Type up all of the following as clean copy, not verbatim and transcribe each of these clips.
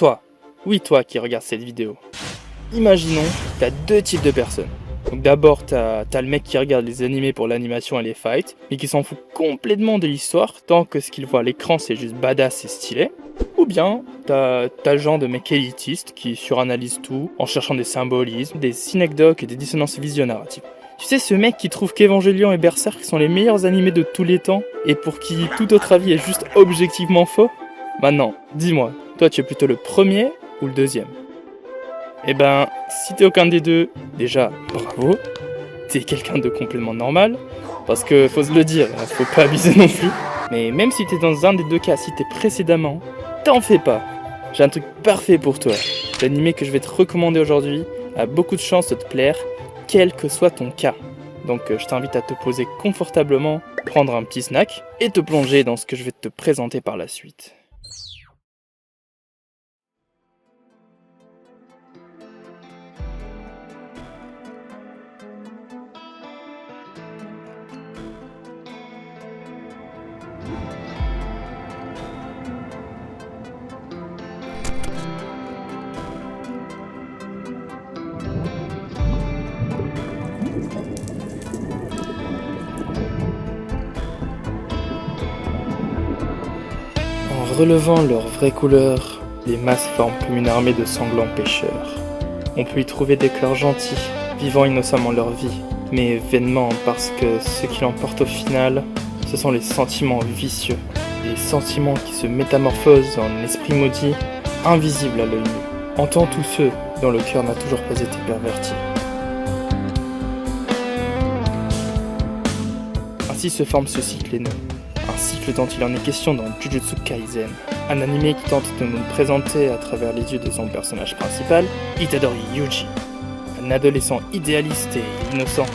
toi, oui toi qui regardes cette vidéo, imaginons que t'as deux types de personnes. Donc d'abord t'as le mec qui regarde les animés pour l'animation et les fights, mais qui s'en fout complètement de l'histoire, tant que ce qu'il voit à l'écran c'est juste badass et stylé. Ou bien t'as le genre de mec élitiste qui suranalyse tout en cherchant des symbolismes, des synecdoques et des dissonances visio-narratives. Tu sais, ce mec qui trouve qu'Evangelion et Berserk sont les meilleurs animés de tous les temps et pour qui tout autre avis est juste objectivement faux? Maintenant, dis-moi, toi tu es plutôt le premier ou le deuxième? Eh ben, si t'es aucun des deux, déjà, bravo, t'es quelqu'un de complètement normal, parce que faut se le dire, faut pas abuser non plus. Mais même si t'es dans un des deux cas cités précédemment, t'en fais pas. J'ai un truc parfait pour toi. L'animé que je vais te recommander aujourd'hui a beaucoup de chances de te plaire, quel que soit ton cas. Donc je t'invite à te poser confortablement, prendre un petit snack et te plonger dans ce que je vais te présenter par la suite. En relevant leurs vraies couleurs, les masses forment comme une armée de sanglants pêcheurs. On peut y trouver des cœurs gentils, vivant innocemment leur vie, mais vainement parce que ce qui l'emporte au final, ce sont les sentiments vicieux, des sentiments qui se métamorphosent en esprits maudits, invisibles à l'œil nu, hantant tous ceux dont le cœur n'a toujours pas été perverti. Ainsi se forme ce cycle haineux. Un cycle dont il en est question dans Jujutsu Kaisen, un animé qui tente de nous le présenter à travers les yeux de son personnage principal, Itadori Yuji, un adolescent idéaliste et innocent,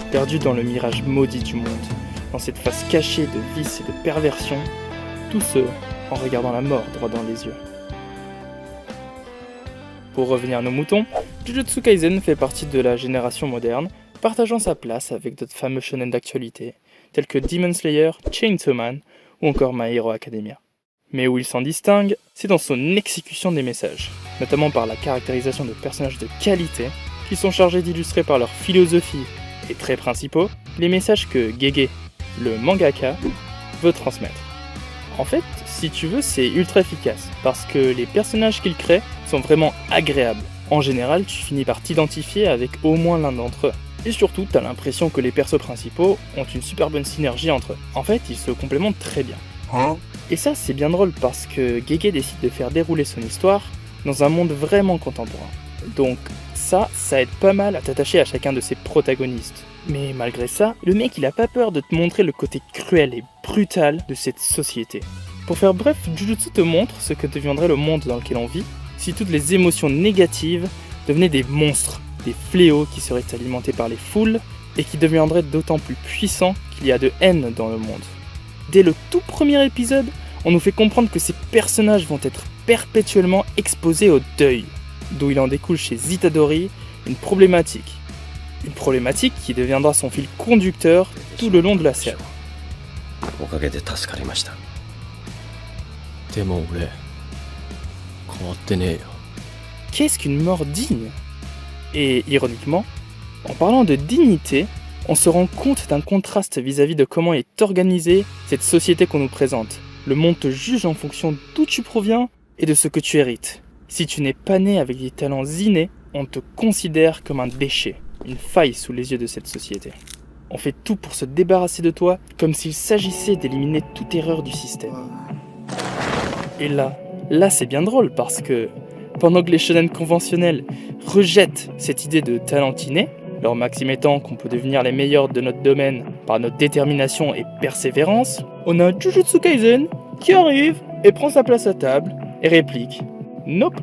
perdu dans le mirage maudit du monde, dans cette face cachée de vice et de perversion, tout ce en regardant la mort droit dans les yeux. Pour revenir à nos moutons, Jujutsu Kaisen fait partie de la génération moderne, partageant sa place avec d'autres fameux shonen d'actualité, tels que Demon Slayer, Chainsaw Man ou encore My Hero Academia. Mais où il s'en distingue, c'est dans son exécution des messages, notamment par la caractérisation de personnages de qualité qui sont chargés d'illustrer par leur philosophie et traits principaux les messages que Gege, le mangaka, veut transmettre. En fait, si tu veux, c'est ultra efficace, parce que les personnages qu'il crée sont vraiment agréables. En général, tu finis par t'identifier avec au moins l'un d'entre eux. Et surtout, t'as l'impression que les persos principaux ont une super bonne synergie entre eux. En fait, ils se complémentent très bien. Et ça, c'est bien drôle parce que Gege décide de faire dérouler son histoire dans un monde vraiment contemporain. Donc ça aide pas mal à t'attacher à chacun de ses protagonistes. Mais malgré ça, le mec il a pas peur de te montrer le côté cruel et brutal de cette société. Pour faire bref, Jujutsu te montre ce que deviendrait le monde dans lequel on vit si toutes les émotions négatives devenaient des monstres, des fléaux qui seraient alimentés par les foules et qui deviendraient d'autant plus puissants qu'il y a de haine dans le monde. Dès le tout premier épisode, on nous fait comprendre que ces personnages vont être perpétuellement exposés au deuil, d'où il en découle chez Itadori une problématique. Une problématique qui deviendra son fil conducteur tout le long de la série. Qu'est-ce qu'une mort digne? Et ironiquement, en parlant de dignité, on se rend compte d'un contraste vis-à-vis de comment est organisée cette société qu'on nous présente. Le monde te juge en fonction d'où tu proviens et de ce que tu hérites. Si tu n'es pas né avec des talents innés, on te considère comme un déchet, une faille sous les yeux de cette société. On fait tout pour se débarrasser de toi, comme s'il s'agissait d'éliminer toute erreur du système. Et là c'est bien drôle parce que pendant que les shonen conventionnels rejettent cette idée de talent inné, leur maxime étant qu'on peut devenir les meilleurs de notre domaine par notre détermination et persévérance, on a Jujutsu Kaisen qui arrive et prend sa place à table et réplique « Nope ».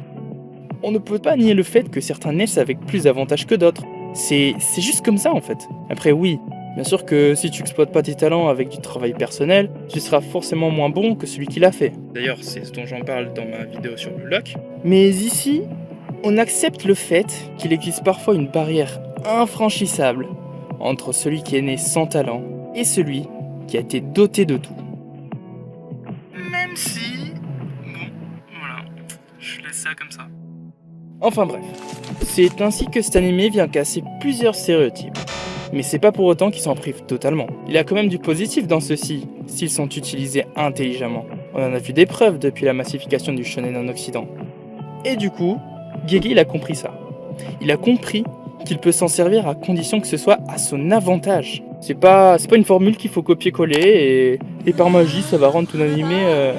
On ne peut pas nier le fait que certains naissent avec plus d'avantages que d'autres. C'est juste comme ça en fait. Après oui, bien sûr que si tu exploites pas tes talents avec du travail personnel, tu seras forcément moins bon que celui qui l'a fait. D'ailleurs, c'est ce dont j'en parle dans ma vidéo sur le lock. Mais ici, on accepte le fait qu'il existe parfois une barrière infranchissable entre celui qui est né sans talent et celui qui a été doté de tout. Même si... Bon, voilà, je laisse ça comme ça. Enfin bref, c'est ainsi que cet animé vient casser plusieurs stéréotypes. Mais c'est pas pour autant qu'il s'en prive totalement. Il y a quand même du positif dans ceux-ci, s'ils sont utilisés intelligemment. On en a vu des preuves depuis la massification du shonen en Occident. Et du coup, Gege il a compris ça. Il a compris qu'il peut s'en servir à condition que ce soit à son avantage. C'est pas une formule qu'il faut copier-coller et par magie ça va rendre ton animé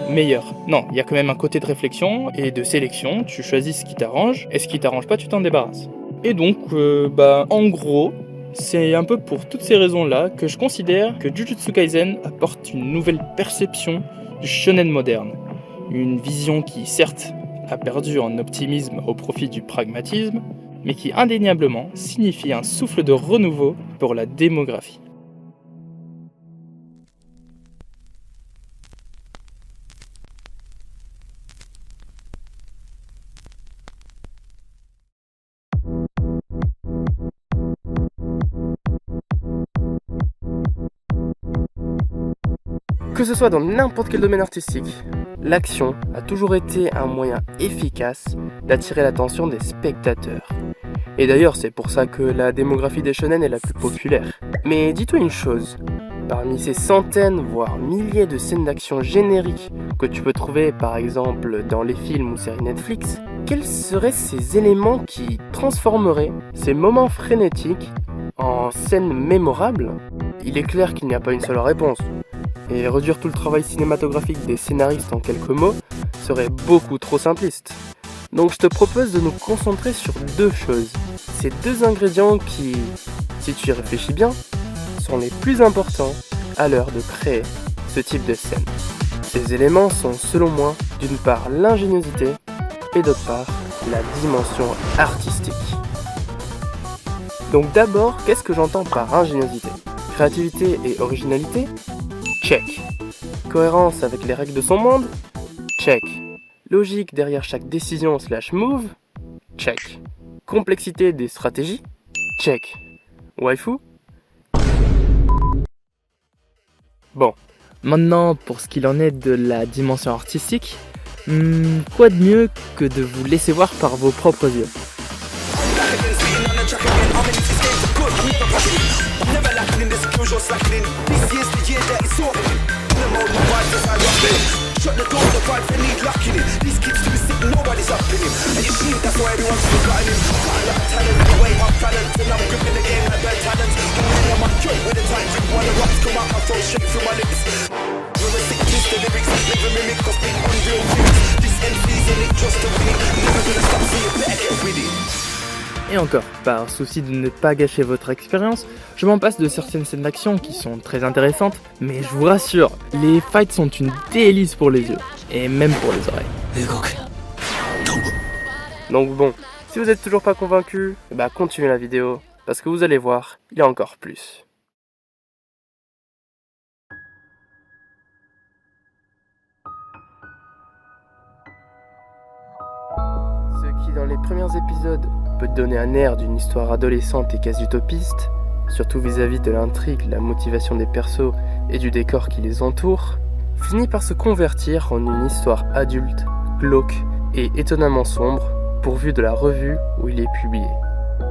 meilleur. Non, il y a quand même un côté de réflexion et de sélection. Tu choisis ce qui t'arrange et ce qui t'arrange pas, tu t'en débarrasses. Et donc, en gros, c'est un peu pour toutes ces raisons-là que je considère que Jujutsu Kaisen apporte une nouvelle perception du shonen moderne. Une vision qui, certes, a perdu en optimisme au profit du pragmatisme, mais qui indéniablement signifie un souffle de renouveau pour la démographie. Que ce soit dans n'importe quel domaine artistique, l'action a toujours été un moyen efficace d'attirer l'attention des spectateurs. Et d'ailleurs, c'est pour ça que la démographie des shonen est la plus populaire. Mais dis-toi une chose, parmi ces centaines, voire milliers de scènes d'action génériques que tu peux trouver par exemple dans les films ou séries Netflix, quels seraient ces éléments qui transformeraient ces moments frénétiques en scènes mémorables ? Il est clair qu'il n'y a pas une seule réponse. Et réduire tout le travail cinématographique des scénaristes en quelques mots serait beaucoup trop simpliste. Donc je te propose de nous concentrer sur deux choses. Ces deux ingrédients qui, si tu y réfléchis bien, sont les plus importants à l'heure de créer ce type de scène. Ces éléments sont selon moi d'une part l'ingéniosité et d'autre part la dimension artistique. Donc d'abord, qu'est-ce que j'entends par ingéniosité ? Créativité et originalité ? Check. Cohérence avec les règles de son monde ? Check. Logique derrière chaque décision / move ? Check. Complexité des stratégies ? Check. Waifu ? Bon, maintenant pour ce qu'il en est de la dimension artistique, quoi de mieux que de vous laisser voir par vos propres yeux ? Et encore, par souci de ne pas gâcher votre expérience, je m'en passe de certaines scènes d'action qui sont très intéressantes, mais je vous rassure, les fights sont une délice pour les yeux, et même pour les oreilles. Donc bon, si vous êtes toujours pas convaincu, continuez la vidéo, parce que vous allez voir, il y a encore plus. Ce qui dans les premiers épisodes peut te donner un air d'une histoire adolescente et quasi utopiste, surtout vis-à-vis de l'intrigue, la motivation des persos et du décor qui les entoure, finit par se convertir en une histoire adulte, glauque et étonnamment sombre, pourvue de la revue où il est publié.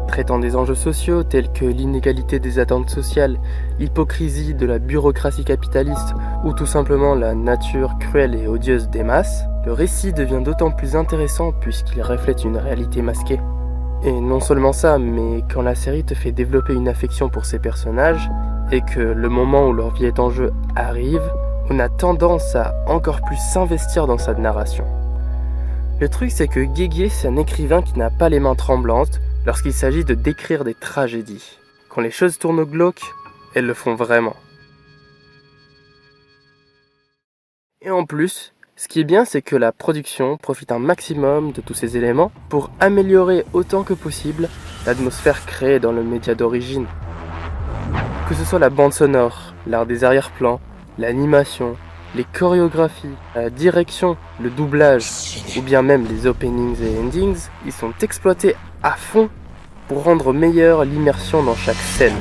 Traitant des enjeux sociaux tels que l'inégalité des attentes sociales, l'hypocrisie de la bureaucratie capitaliste ou tout simplement la nature cruelle et odieuse des masses, le récit devient d'autant plus intéressant puisqu'il reflète une réalité masquée. Et non seulement ça, mais quand la série te fait développer une affection pour ses personnages et que le moment où leur vie est en jeu arrive, on a tendance à encore plus s'investir dans sa narration. Le truc c'est que Gege c'est un écrivain qui n'a pas les mains tremblantes lorsqu'il s'agit de décrire des tragédies. Quand les choses tournent au glauque, elles le font vraiment. Et en plus, ce qui est bien, c'est que la production profite un maximum de tous ces éléments pour améliorer autant que possible l'atmosphère créée dans le média d'origine. Que ce soit la bande sonore, l'art des arrière-plans, l'animation, les chorégraphies, la direction, le doublage, ou bien même les openings et endings, ils sont exploités à fond pour rendre meilleure l'immersion dans chaque scène.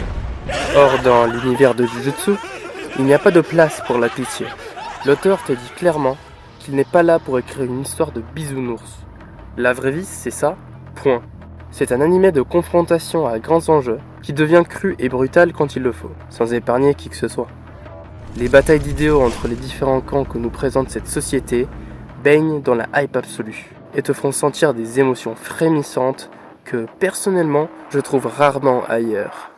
Or, dans l'univers de Jujutsu, il n'y a pas de place pour la pitié. L'auteur te dit clairement qu'il n'est pas là pour écrire une histoire de bisounours. La vraie vie, c'est ça, point. C'est un animé de confrontation à grands enjeux qui devient cru et brutal quand il le faut, sans épargner qui que ce soit. Les batailles d'idéaux entre les différents camps que nous présente cette société baignent dans la hype absolue et te font sentir des émotions frémissantes que, personnellement, je trouve rarement ailleurs.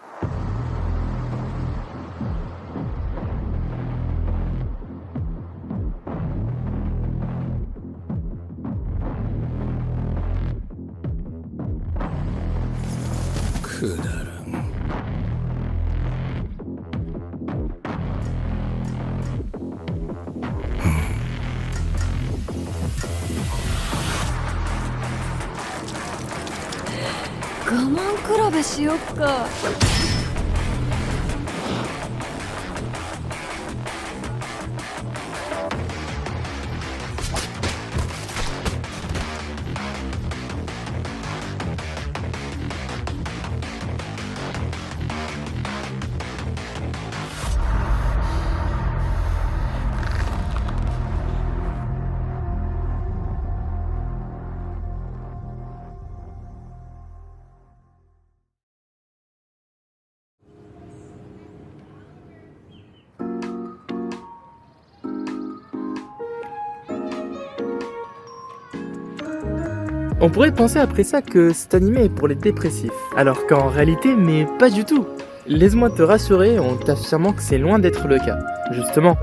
On pourrait penser après ça que cet animé est pour les dépressifs, alors qu'en réalité, mais pas du tout. Laisse-moi te rassurer en t'affirmant que c'est loin d'être le cas. Justement,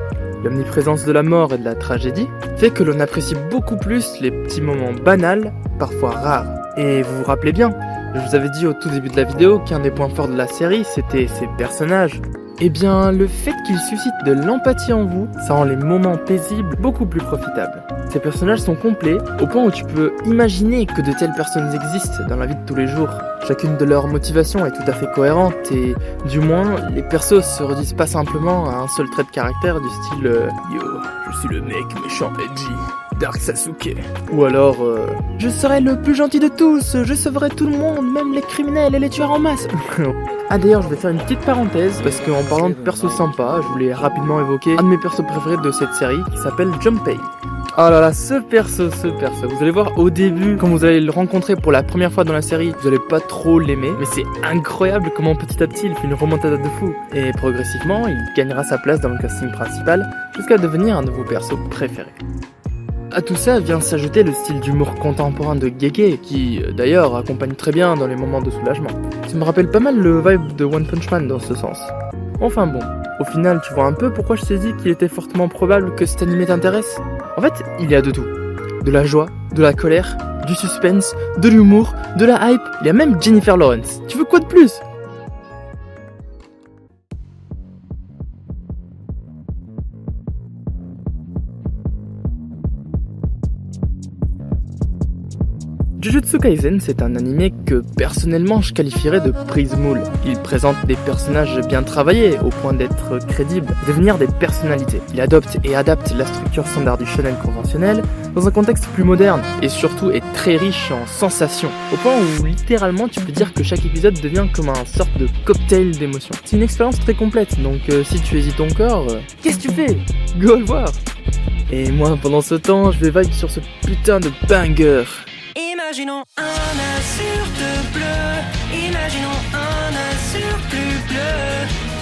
l'omniprésence de la mort et de la tragédie fait que l'on apprécie beaucoup plus les petits moments banals, parfois rares. Et vous vous rappelez bien, je vous avais dit au tout début de la vidéo qu'un des points forts de la série, c'était ses personnages. Eh bien, le fait qu'ils suscitent de l'empathie en vous, ça rend les moments paisibles beaucoup plus profitables. Ces personnages sont complets, au point où tu peux imaginer que de telles personnes existent dans la vie de tous les jours. Chacune de leurs motivations est tout à fait cohérente et, du moins, les persos se redisent pas simplement à un seul trait de caractère du style Yo, je suis le mec méchant edgy, Dark Sasuke. Ou alors je serai le plus gentil de tous, je sauverai tout le monde, même les criminels et les tueurs en masse. Ah d'ailleurs, je vais faire une petite parenthèse, parce qu'en parlant de persos sympas, je voulais rapidement évoquer un de mes persos préférés de cette série, qui s'appelle Junpei. Oh là là, ce perso, vous allez voir au début, quand vous allez le rencontrer pour la première fois dans la série, vous allez pas trop l'aimer, mais c'est incroyable comment petit à petit il fait une remontada de fou. Et progressivement, il gagnera sa place dans le casting principal, jusqu'à devenir un de vos persos préférés. À tout ça vient s'ajouter le style d'humour contemporain de Gege, qui d'ailleurs accompagne très bien dans les moments de soulagement. Ça me rappelle pas mal le vibe de One Punch Man dans ce sens. Enfin bon, au final tu vois un peu pourquoi je t'ai dit qu'il était fortement probable que cet animé t'intéresse. En fait, il y a de tout. De la joie, de la colère, du suspense, de l'humour, de la hype, il y a même Jennifer Lawrence. Tu veux quoi de plus ? Jujutsu Kaisen, c'est un animé que personnellement je qualifierais de prise moule. Il présente des personnages bien travaillés au point d'être crédibles, devenir des personnalités. Il adopte et adapte la structure standard du shonen conventionnel dans un contexte plus moderne et surtout est très riche en sensations. Au point où littéralement tu peux dire que chaque épisode devient comme un sorte de cocktail d'émotions. C'est une expérience très complète, donc si tu hésites encore, qu'est-ce que tu fais ? Go le voir ! Et moi pendant ce temps, je vais vibe sur ce putain de banger. Imaginons un azur bleu, imaginons un azur plus bleu.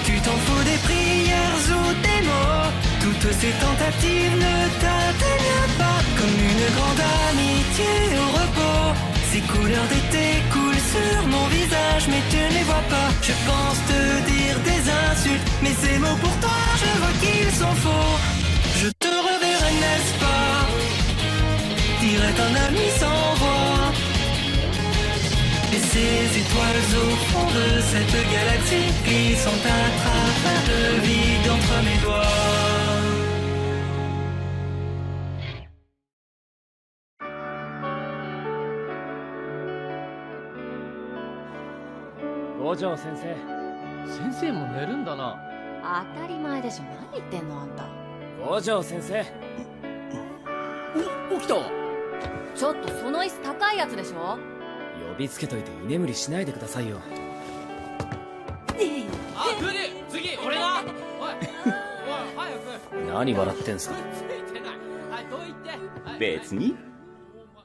Tu t'en fous des prières ou des mots, toutes ces tentatives ne t'atteignent pas. Comme une grande amitié au repos, ces couleurs d'été coulent sur mon visage, mais tu ne les vois pas. Je pense te dire des insultes, mais ces mots pour toi, je vois qu'ils sont faux. Je te reverrai, n'est-ce pas, dirait un ami sans voix. Et ces étoiles au fond de cette galaxie glissant à travers le vide entre mes doigts. Gojo sensei. Sensei も寝るんだな。当たり前でしょ。何言ってんのあんた。Gojo sensei。起きた。ちょっとその椅子高いやつでしょ。呼びつけといて居眠りしないでくださいよ。あ、クリ、次俺な。おい、おい早く。何笑ってんすか。ついてない。はい、どう言って。別に。